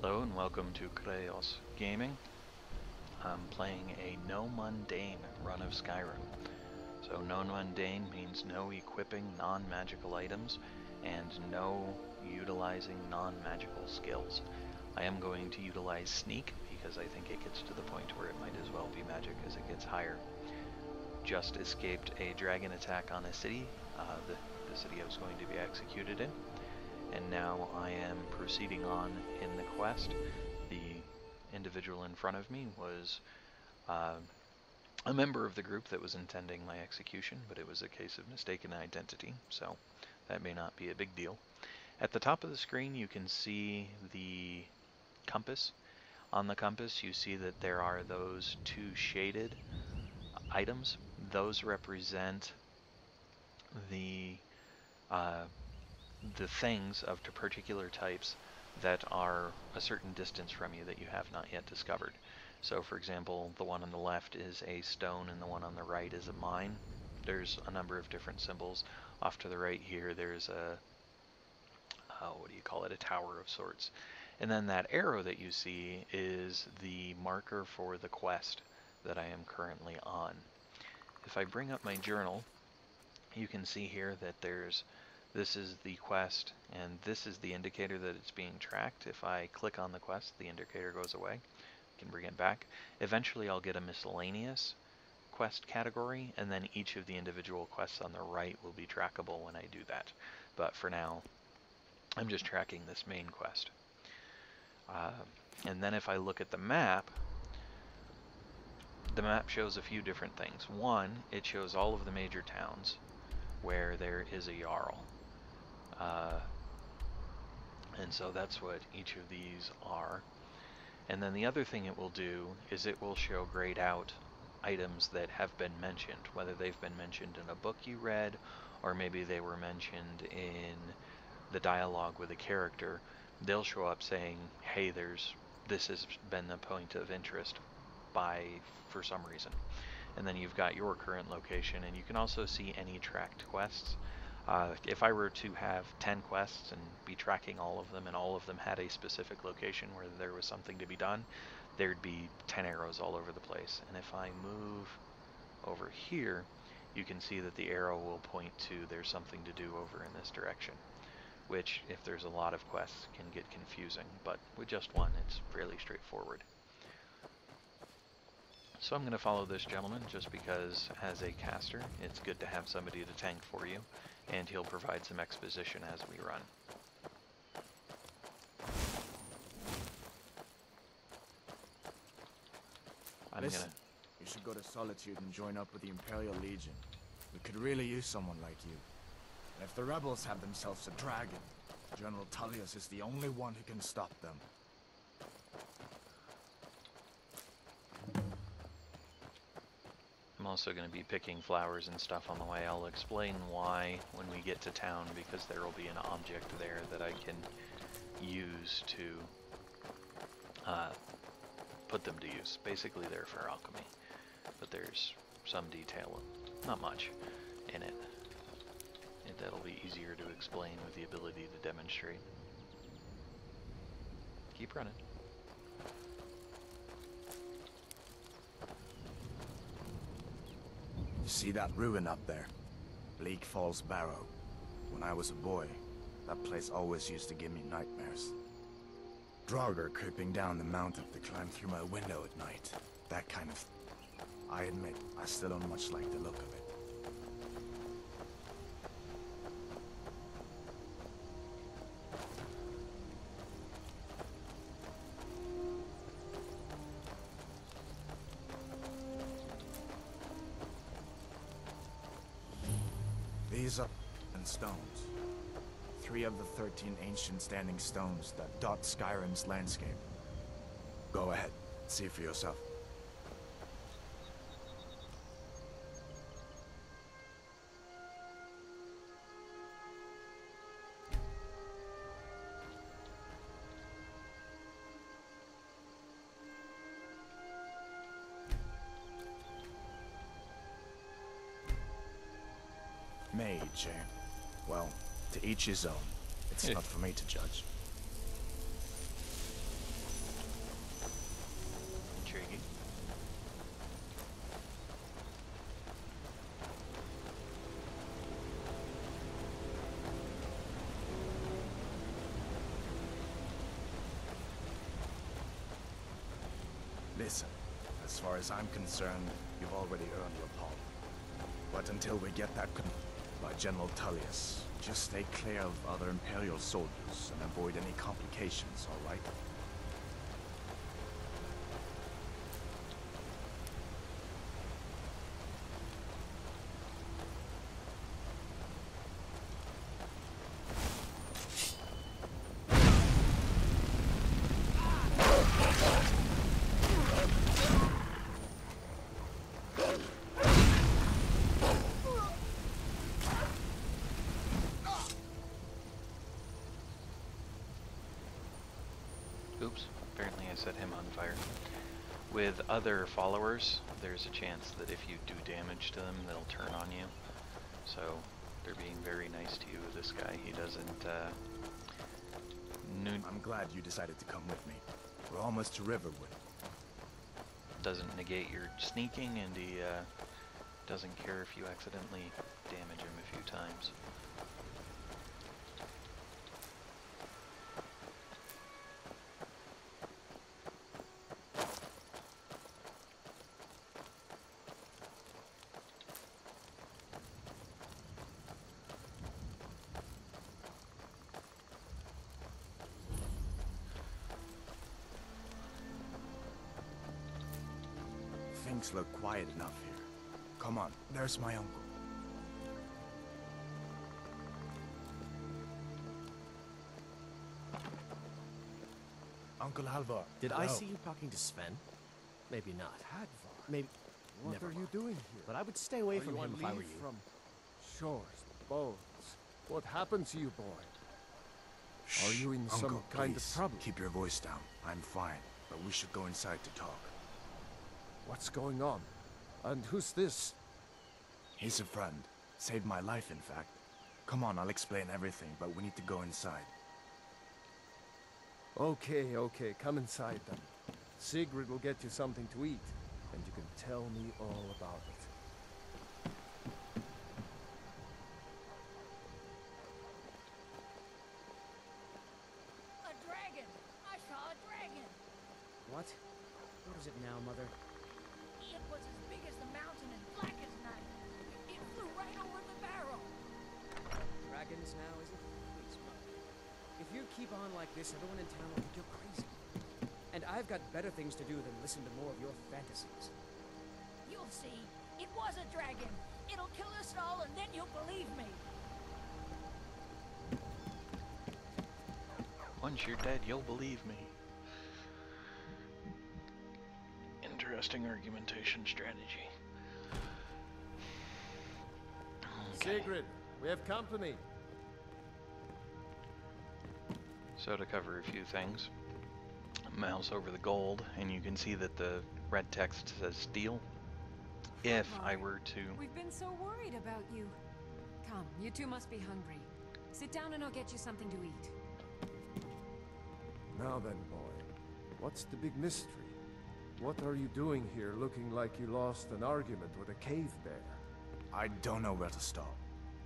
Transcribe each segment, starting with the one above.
Hello and welcome to Kraos Gaming. I'm playing a no-mundane run of Skyrim. So no-mundane means no equipping non-magical items and no utilizing non-magical skills. I am going to utilize sneak because I think it gets to the point where it might as well be magic as it gets higher. Just escaped a dragon attack on a city, the city I was going to be executed in. And now I am proceeding on in the quest. The individual in front of me was a member of the group that was intending my execution, but it was a case of mistaken identity, so that may not be a big deal. At the top of the screen you can see the compass. On the compass you see that there are those two shaded items. Those represent the things of particular types that are a certain distance from you that you have not yet discovered. So for example, the one on the left is a stone and the one on the right is a mine. There's a number of different symbols. Off to the right here there's a, a tower of sorts. And then that arrow that you see is the marker for the quest that I am currently on. If I bring up my journal, you can see here that this is the quest, and this is the indicator that it's being tracked. If I click on the quest, the indicator goes away. I can bring it back. Eventually I'll get a miscellaneous quest category, and then each of the individual quests on the right will be trackable when I do that. But for now, I'm just tracking this main quest. And then if I look at the map shows a few different things. One, it shows all of the major towns where there is a Jarl. And so that's what each of these are. And then the other thing it will do is it will show grayed out items that have been mentioned, whether they've been mentioned in a book you read, or maybe they were mentioned in the dialogue with a character. They'll show up saying, hey, this has been the point of interest for some reason. And then you've got your current location, and you can also see any tracked quests. If I were to have 10 quests and be tracking all of them, and all of them had a specific location where there was something to be done, there'd be 10 arrows all over the place. And if I move over here, you can see that the arrow will point to there's something to do over in this direction, which, if there's a lot of quests, can get confusing, but with just one, it's fairly straightforward. So I'm going to follow this gentleman just because, as a caster, it's good to have somebody to tank for you, and he'll provide some exposition as we run. Listen, you should go to Solitude and join up with the Imperial Legion. We could really use someone like you. And if the rebels have themselves a dragon, General Tullius is the only one who can stop them. I'm also going to be picking flowers and stuff on the way. I'll explain why when we get to town, because there will be an object there that I can use to put them to use. Basically they're for alchemy, but there's some detail, not much, in it. That'll be easier to explain with the ability to demonstrate. Keep running. See that ruin up there? Bleak Falls Barrow. When I was a boy, that place always used to give me nightmares. Draugr creeping down the mountain to climb through my window at night. That kind of... I admit, I still don't much like the look of it. These are stones. 3 of the 13 ancient standing stones that dot Skyrim's landscape. Go ahead, see for yourself. Mage, eh? Well, to each his own. It's not for me to judge. Listen, as far as I'm concerned, you've already earned your pardon. But until we get that by General Tullius, just stay clear of other Imperial soldiers and avoid any complications, all right? Oops, apparently I set him on fire. With other followers, there's a chance that if you do damage to them, they'll turn on you. So, they're being very nice to you. This guy, he doesn't, I'm glad you decided to come with me. We're almost to Riverwood. doesn't negate your sneaking, and he, doesn't care if you accidentally damage him a few times. Things look quiet enough here. Come on, there's my uncle. Uncle Halvar. Did I see you talking to Sven? Maybe not. Hadvar. Maybe. What Never are you mind. doing here? But I would stay away from him if I were you. From shores, boats. What happened to you, boy? Shh, Are you in Uncle, some kind of please, trouble? Keep your voice down. I'm fine, but we should go inside to talk. What's going on? And who's this? He's a friend. Saved my life, in fact. Come on, I'll explain everything, but we need to go inside. Okay, okay, come inside then. Sigrid will get you something to eat, and you can tell me all about it. A dragon! I saw a dragon! What? What is it now, Mother? It was as big as the mountain and black as night. It flew right over the barrel. Dragons now, is it? Please, Mother. If you keep on like this, everyone in town will think you're crazy. And I've got better things to do than listen to more of your fantasies. You'll see. It was a dragon. It'll kill us all, and then you'll believe me. Once you're dead, you'll believe me. Interesting argumentation strategy. Okay. Sigrid, we have company. So to cover a few things, mouse over the gold, and you can see that the red text says steel. If I were to... We've been so worried about you. Come, you two must be hungry. Sit down and I'll get you something to eat. Now then, boy, what's the big mystery? What are you doing here looking like you lost an argument with a cave bear? I don't know where to start.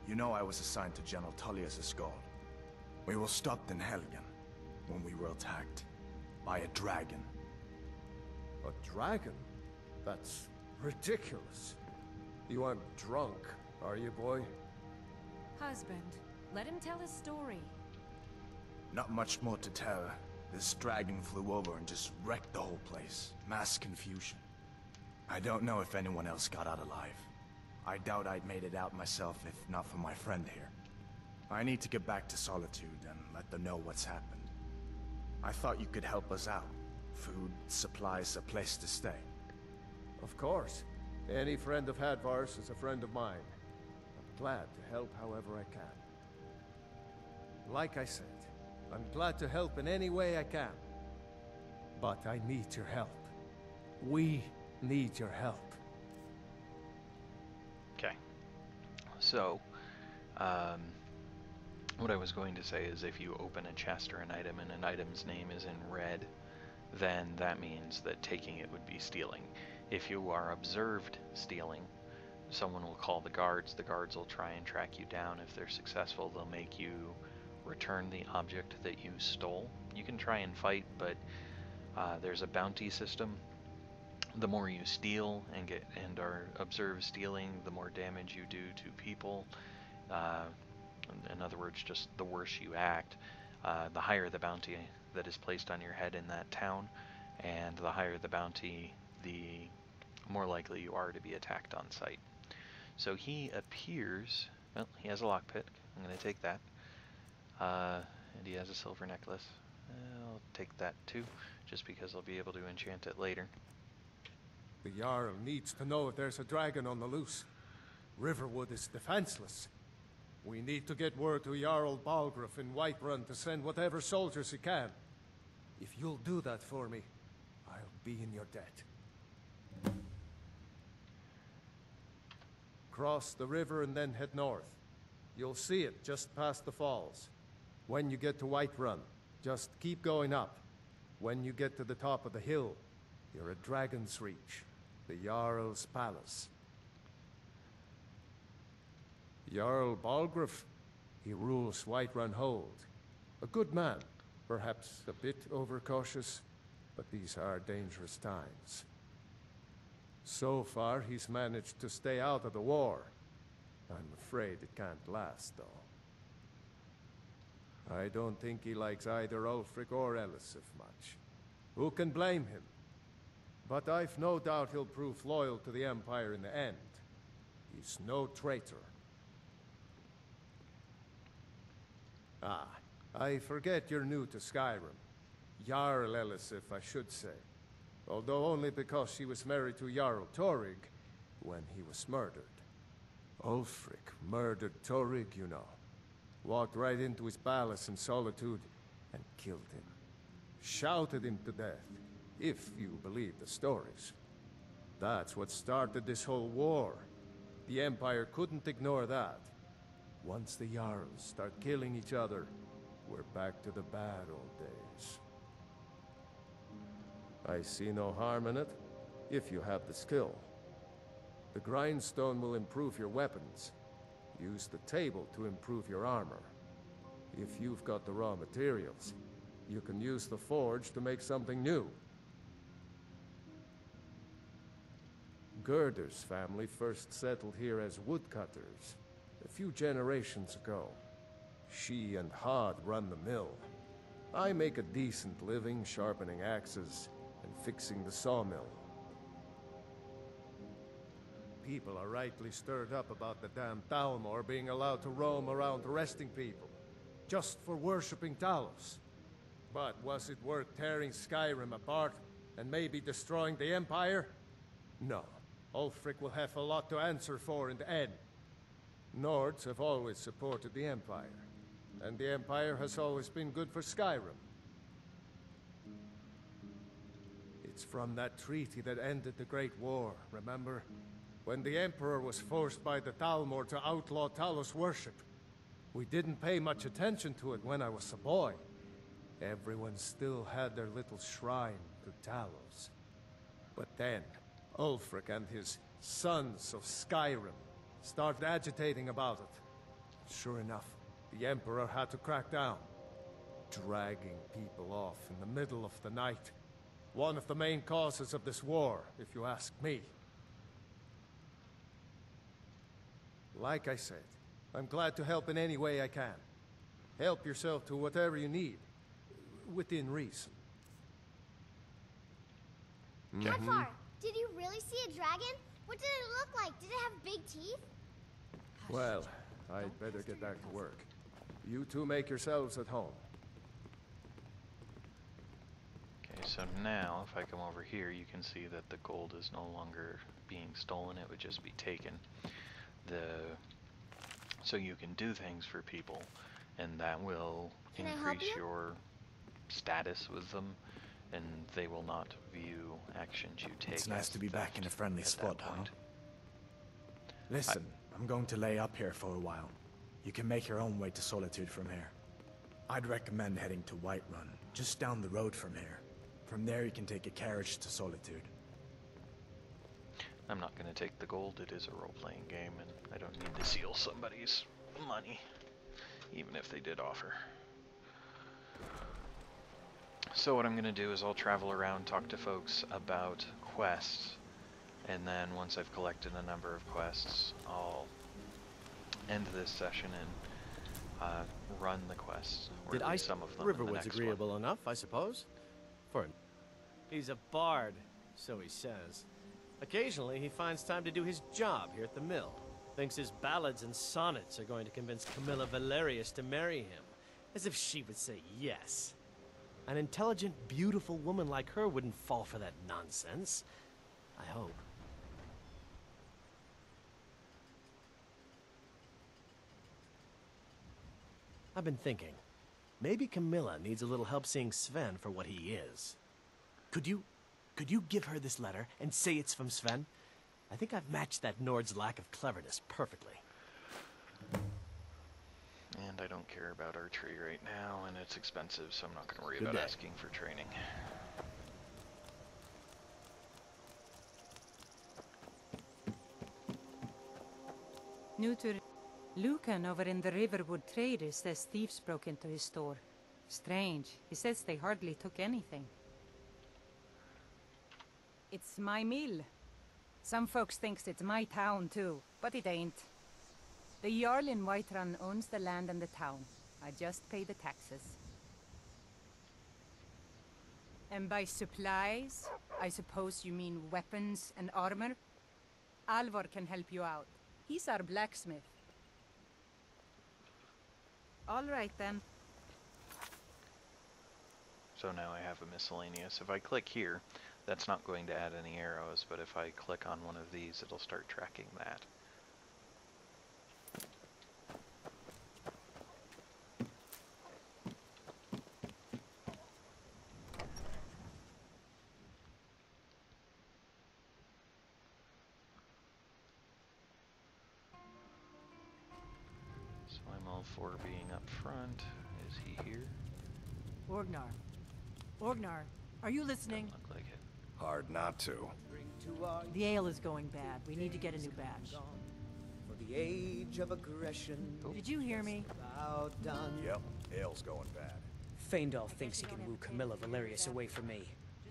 You know I was assigned to General Tullius' guard. We were stopped in Helgen when we were attacked by a dragon. A dragon? That's ridiculous. You aren't drunk, are you, boy? Husband, let him tell his story. Not much more to tell. This dragon flew over and just wrecked the whole place. Mass confusion. I don't know if anyone else got out alive. I doubt I'd made it out myself if not for my friend here. I need to get back to Solitude and let them know what's happened. I thought you could help us out. Food, supplies, a place to stay. Of course. Any friend of Hadvar's is a friend of mine. I'm glad to help however I can. Like I said, I'm glad to help in any way I can. But I need your help. We need your help. Okay. So, what I was going to say is if you open a chest or an item and an item's name is in red, then that means that taking it would be stealing. If you are observed stealing, someone will call the guards. The guards will try and track you down. If they're successful, they'll make you return the object that you stole. You can try and fight, but there's a bounty system the more you steal and are observed stealing, the more damage you do to people. Uh, in other words, just the worse you act, the higher the bounty that is placed on your head in that town, and the higher the bounty, the more likely you are to be attacked on sight. So he appears, well, he has a lockpick. I'm going to take that. And he has a silver necklace. I'll take that too, just because I'll be able to enchant it later. The Jarl needs to know if there's a dragon on the loose. Riverwood is defenseless. We need to get word to Jarl Balgruuf in Whiterun to send whatever soldiers he can. If you'll do that for me, I'll be in your debt. Cross the river and then head north. You'll see it just past the falls. When you get to Whiterun, just keep going up. When you get to the top of the hill, you're at Dragon's Reach, the Jarl's palace. Jarl Balgruuf, he rules Whiterun Hold. A good man, perhaps a bit overcautious, but these are dangerous times. So far, he's managed to stay out of the war. I'm afraid it can't last, though. I don't think he likes either Ulfric or Elisif much. Who can blame him? But I've no doubt he'll prove loyal to the Empire in the end. He's no traitor. Ah, I forget you're new to Skyrim. Jarl Elisif, I should say. Although only because she was married to Jarl Torygg when he was murdered. Ulfric murdered Torygg, you know. Walked right into his palace in Solitude and killed him. Shouted him to death, if you believe the stories. That's what started this whole war. The Empire couldn't ignore that. Once the Jarls start killing each other, we're back to the bad old days. I see no harm in it, if you have the skill. The grindstone will improve your weapons. Use the table to improve your armor. If you've got the raw materials, you can use the forge to make something new. Gerder's family first settled here as woodcutters a few generations ago. She and Hod run the mill. I make a decent living sharpening axes and fixing the sawmill. People are rightly stirred up about the damn Thalmor being allowed to roam around arresting people, just for worshipping Talos. But was it worth tearing Skyrim apart and maybe destroying the Empire? No. Ulfric will have a lot to answer for in the end. Nords have always supported the Empire, and the Empire has always been good for Skyrim. It's from that treaty that ended the Great War, remember? When the Emperor was forced by the Thalmor to outlaw Talos worship. We didn't pay much attention to it when I was a boy. Everyone still had their little shrine to Talos. But then, Ulfric and his sons of Skyrim started agitating about it. Sure enough, the Emperor had to crack down, dragging people off in the middle of the night. One of the main causes of this war, if you ask me. Like I said, I'm glad to help in any way I can. Help yourself to whatever you need, within reason. Hadvar, did you really see a dragon? What did it look like? Did it have big teeth? Well, I'd better get back to work. You two make yourselves at home. Okay, so now if I come over here, you can see that the gold is no longer being stolen, it would just be taken. So you can do things for people, and that will increase your status with them, and they will not view actions you take. It's nice to be back in a friendly spot, huh? Listen, I'm going to lay up here for a while. You can make your own way to Solitude from here. I'd recommend heading to Whiterun, just down the road from here. From there you can take a carriage to Solitude. I'm not going to take the gold. It is a role-playing game, and I don't need to steal somebody's money, even if they did offer. So what I'm going to do is I'll travel around, talk to folks about quests, and then once I've collected a number of quests, I'll end this session and run the quests, or Did at I? least some of them in the Riverwood's next agreeable one. enough, I suppose. For him. He's a bard, so he says. Occasionally, he finds time to do his job here at the mill. Thinks his ballads and sonnets are going to convince Camilla Valerius to marry him. As if she would say yes. An intelligent, beautiful woman like her wouldn't fall for that nonsense. I hope. I've been thinking. Maybe Camilla needs a little help seeing Sven for what he is. Could you give her this letter and say it's from Sven? I think I've matched that Nord's lack of cleverness perfectly. And I don't care about archery right now, and it's expensive, so I'm not going to worry Good about day. asking for training. New to Lucan over in the Riverwood trader says thieves broke into his store. Strange. He says they hardly took anything. It's my mill. Some folks thinks it's my town too, but it ain't. The Jarl in Whiterun owns the land and the town. I just pay the taxes. And by supplies, I suppose you mean weapons and armor? Alvor can help you out. He's our blacksmith. All right then. So now I have a miscellaneous. If I click here, that's not going to add any arrows, but if I click on one of these, it'll start tracking that. So I'm all for being up front. Is he here? Orgnar. Orgnar, are you listening? Doesn't look like it. Hard not to. The ale is going bad. We need to get a new batch. For the age of aggression. Did you hear me? About done. Yep, ale's going bad. Feindal thinks he can woo Camilla Valerius away from me.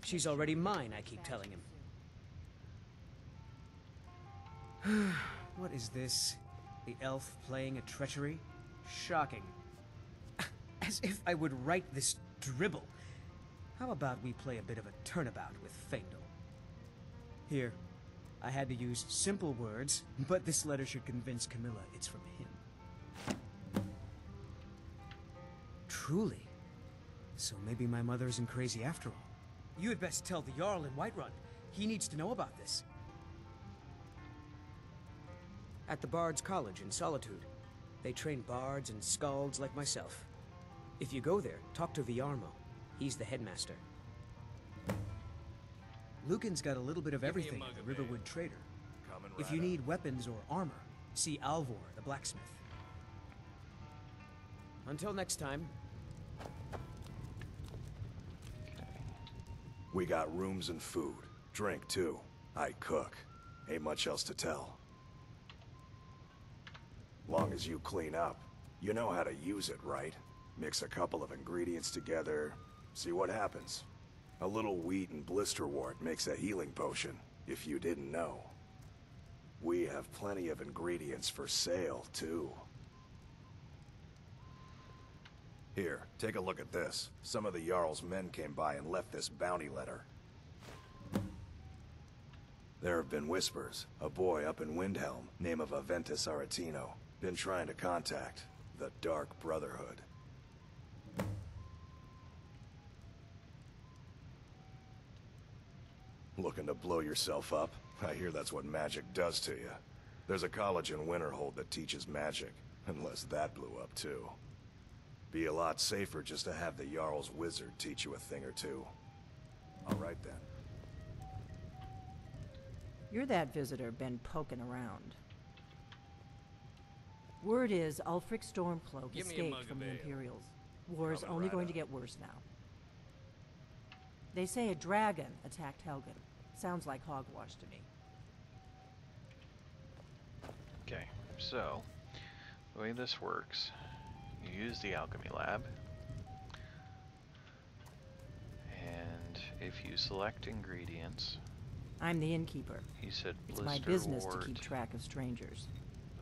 She's already mine, I keep telling him. What is this? The elf playing at treachery? Shocking. As if I would write this dribble. How about we play a bit of a turnabout with Feindal? Here, I had to use simple words, but this letter should convince Camilla it's from him. Truly? So maybe my mother isn't crazy after all. You had best tell the Jarl in Whiterun. He needs to know about this. At the Bard's College in Solitude. They train bards and skalds like myself. If you go there, talk to Viarmo. He's the headmaster. Lucan's got a little bit of everything at the Riverwood trader. If you need weapons or armor, see Alvor, the blacksmith. Until next time. We got rooms and food. Drink, too. I cook. Ain't much else to tell. Long as you clean up. You know how to use it, right? Mix a couple of ingredients together, see what happens. A little wheat and blisterwort makes a healing potion, if you didn't know. We have plenty of ingredients for sale, too. Here, take a look at this. Some of the Jarl's men came by and left this bounty letter. There have been whispers. A boy up in Windhelm, name of Aventus Aretino, been trying to contact the Dark Brotherhood. Looking to blow yourself up? I hear that's what magic does to you. There's a college in Winterhold that teaches magic, unless that blew up too. Be a lot safer just to have the Jarl's wizard teach you a thing or two. All right then. You're that visitor been poking around. Word is Ulfric Stormcloak escaped from the Imperials. War's only going to get worse now. They say a dragon attacked Helgen. Sounds like hogwash to me. Okay, so the way this works, you use the alchemy lab, if you select ingredients, I'm the innkeeper. he said It's blister my business wart, to keep track of strangers.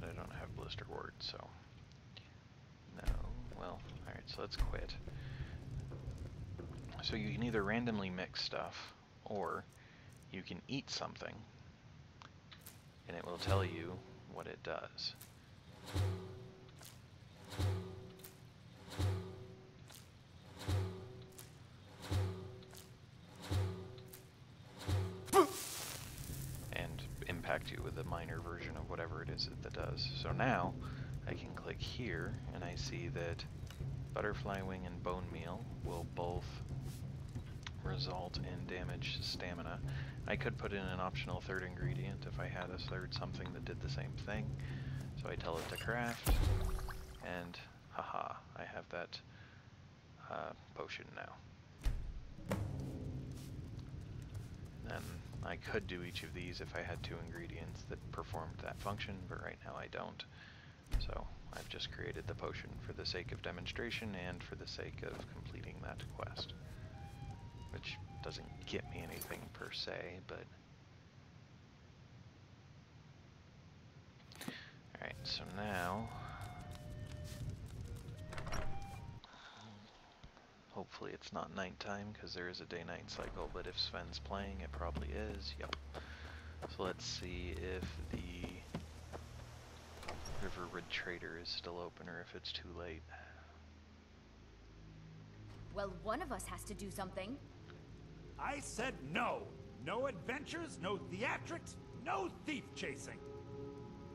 but I don't have blister wart, so no. Well, alright, so let's quit. So you can either randomly mix stuff, or you can eat something, and it will tell you what it does. And impact you with a minor version of whatever it is that does. So now, I can click here, and I see that butterfly wing and bone meal will both result in damaged stamina. I could put in an optional third ingredient if I had a third something that did the same thing. So I tell it to craft, and haha, I have that potion now. Then I could do each of these if I had 2 ingredients that performed that function, but right now I don't. So I've just created the potion for the sake of demonstration and for the sake of completing that quest. Which doesn't get me anything per se, but... Alright, so now... Hopefully it's not nighttime, because there is a day-night cycle, but if Sven's playing, it probably is. Yep. So let's see if the Riverwood Trader is still open, or if it's too late. Well, one of us has to do something. I said no. No adventures, no theatrics, no thief chasing.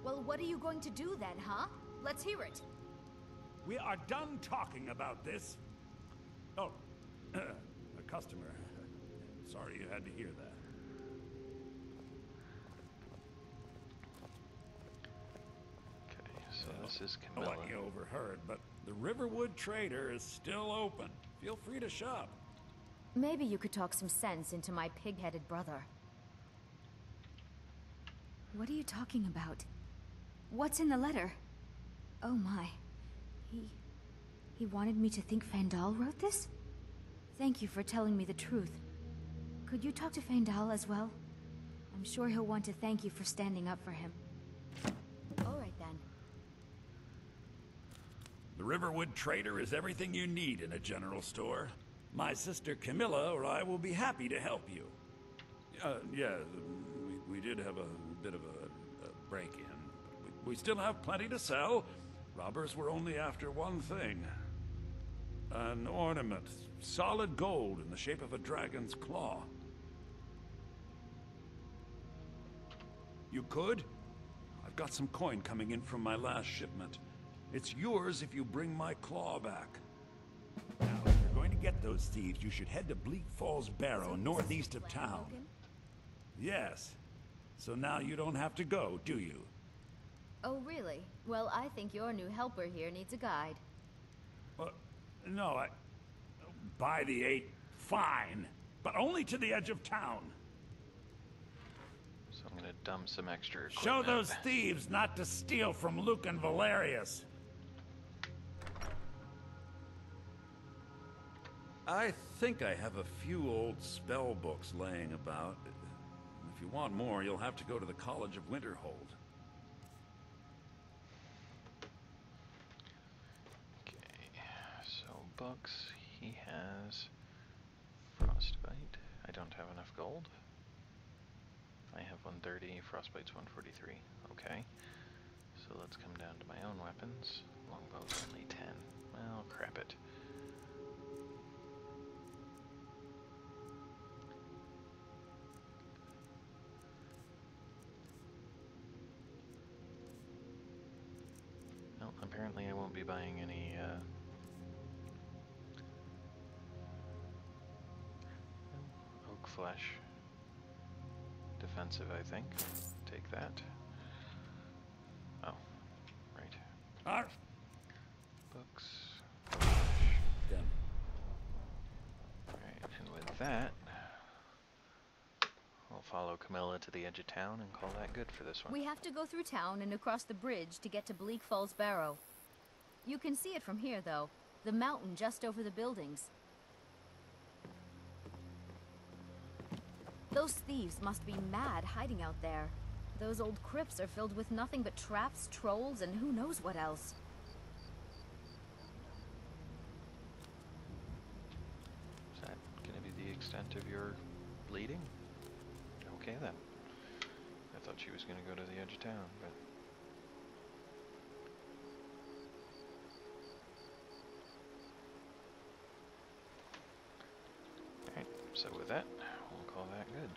Well, what are you going to do then, huh? Let's hear it. We are done talking about this. Oh, a customer. Sorry you had to hear that. Okay, so this is I don't know Camilla. what you overheard, but the Riverwood Trader is still open. Feel free to shop. Maybe you could talk some sense into my pig-headed brother. What are you talking about? What's in the letter? Oh my. He wanted me to think Fandal wrote this? Thank you for telling me the truth. Could you talk to Fandal as well? I'm sure he'll want to thank you for standing up for him. All right then. The Riverwood Trader is everything you need in a general store. My sister Camilla or I will be happy to help you. Yeah, we did have a bit of a break-in. We still have plenty to sell. Robbers were only after one thing. An ornament. Solid gold in the shape of a dragon's claw. You could? I've got some coin coming in from my last shipment. It's yours if you bring my claw back. Now, if you're going to get those thieves, you should head to Bleak Falls Barrow, northeast of town. Yes. So now you don't have to go, do you? Oh, really? Well, I think your new helper here needs a guide. No, by the 8, fine. But only to the edge of town. So I'm gonna dump some extra equipment. Show those thieves not to steal from Luke and Valerius. I think I have a few old spell books laying about. If you want more, you'll have to go to the College of Winterhold. Okay, so books, he has Frostbite. I don't have enough gold. I have 130, Frostbite's 143. Okay, so let's come down to my own weapons. Longbow's only 10. Well, crap it. No, apparently I won't be buying any, oak flesh. Defensive, I think. Take that. Oh, right. Books. Done. Alright, and with that, I'll follow Camilla to the edge of town and call that good for this one. We have to go through town and across the bridge to get to Bleak Falls Barrow. You can see it from here, though. The mountain just over the buildings. Those thieves must be mad hiding out there. Those old crypts are filled with nothing but traps, trolls, and who knows what else. Is that gonna be the extent of your bleeding? Okay then. I thought she was gonna go to the edge of town, but... Alright, so with that, we'll call that good.